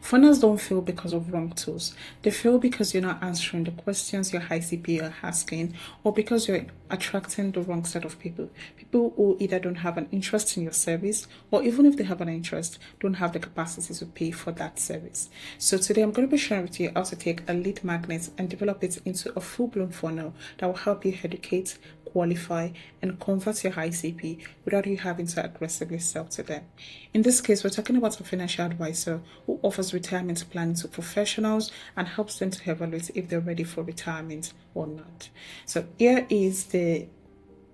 Funnels don't fail because of wrong tools. They fail because you're not answering the questions your high CP are asking, or because you're attracting the wrong set of people. People who either don't have an interest in your service, or even if they have an interest, don't have the capacity to pay for that service. So today I'm going to be sharing with you how to take a lead magnet and develop it into a full-blown funnel that will help you educate, qualify, and convert your high CP without you having to aggressively sell to them. In this case, we're talking about a financial advisor who offers retirement planning to professionals and helps them to evaluate if they're ready for retirement or not. So here is the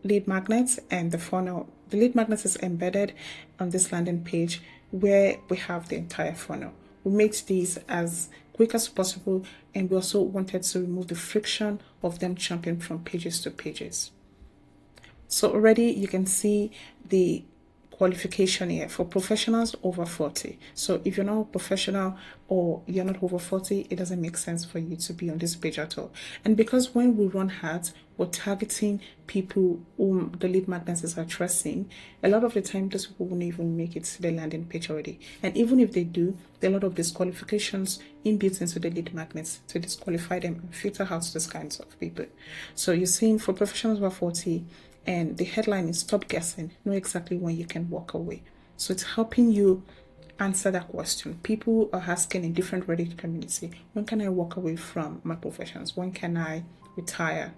lead magnet and the funnel. The lead magnet is embedded on this landing page where we have the entire funnel. We made these as quick as possible, and we also wanted to remove the friction of them jumping from pages to pages. So already you can see the qualification here for professionals over 40. So if you're not a professional or you're not over 40, it doesn't make sense for you to be on this page at all. And because when we run ads, we're targeting people whom the lead magnets is addressing, a lot of the time those people won't even make it to the landing page already. And even if they do, there are a lot of disqualifications inbuilt into the lead magnets to disqualify them and filter out those kinds of people. So you're seeing for professionals over 40, and the headline is "Stop Guessing, Know Exactly When You Can Walk Away." So it's helping you answer that question. People are asking in different Reddit community, when can I walk away from my professions? When can I retire?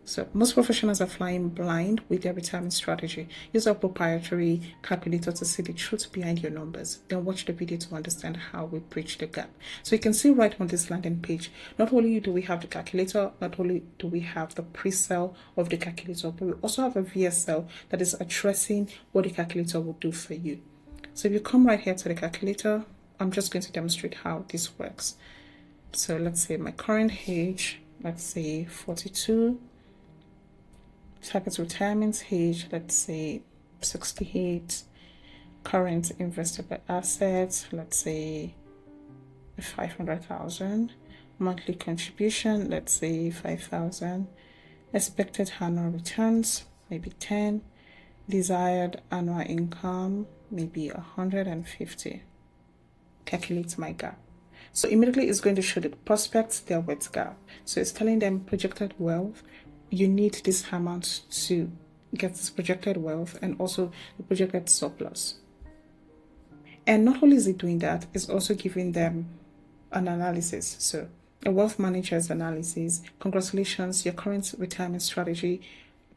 So most professionals are flying blind with their retirement strategy. Use a proprietary calculator to see the truth behind your numbers. Then watch the video to understand how we bridge the gap. So you can see right on this landing page, not only do we have the calculator, not only do we have the pre-sale of the calculator, but we also have a VSL that is addressing what the calculator will do for you. So if you come right here to the calculator, I'm just going to demonstrate how this works. So let's say my current age, let's say 42. Target retirement age, let's say 68. Current investable assets, let's say 500,000. Monthly contribution, let's say 5,000. Expected annual returns, maybe 10. Desired annual income, maybe 150. Calculate my gap. So immediately it's going to show the prospects, their wealth gap. So it's telling them projected wealth. You need this amount to get this projected wealth and also the projected surplus. And not only is it doing that, it's also giving them an analysis. So a wealth manager's analysis. Congratulations, your current retirement strategy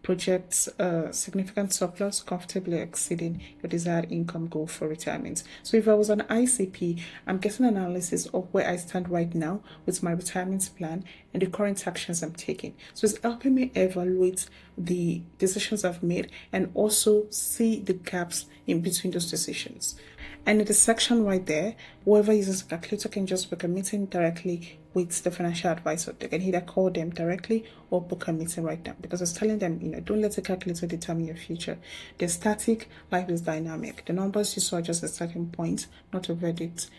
projects a significant surplus, comfortably exceeding your desired income goal for retirement. So if I was an ICP, I'm getting an analysis of where I stand right now with my retirement plan and the current actions I'm taking. So it's helping me evaluate the decisions I've made and also see the gaps in between those decisions. And in the section right there, whoever uses the calculator can just book a meeting directly with the financial advisor. They can either call them directly or book a meeting right now, because it's telling them, don't let the calculator determine your future. They're static, life is dynamic. The numbers you saw are just a starting point, not a verdict.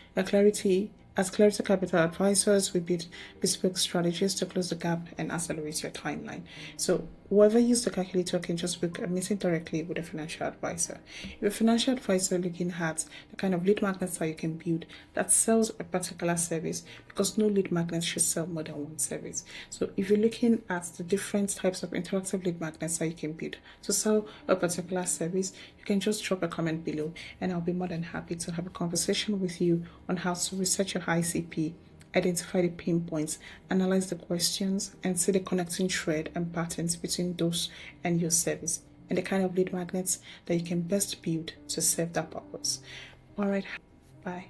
As Clarity Capital Advisors, we build bespoke strategies to close the gap and accelerate your timeline. So whoever uses the calculator can just book a meeting directly with a financial advisor. If you're a financial advisor looking at the kind of lead magnets that you can build that sells a particular service, because no lead magnet should sell more than one service. So if you're looking at the different types of interactive lead magnets that you can build to sell a particular service, you can just drop a comment below and I'll be more than happy to have a conversation with you on how to research your ICP, identify the pain points, analyze the questions, and see the connecting thread and patterns between those and your service, and the kind of lead magnets that you can best build to serve that purpose. All right, bye.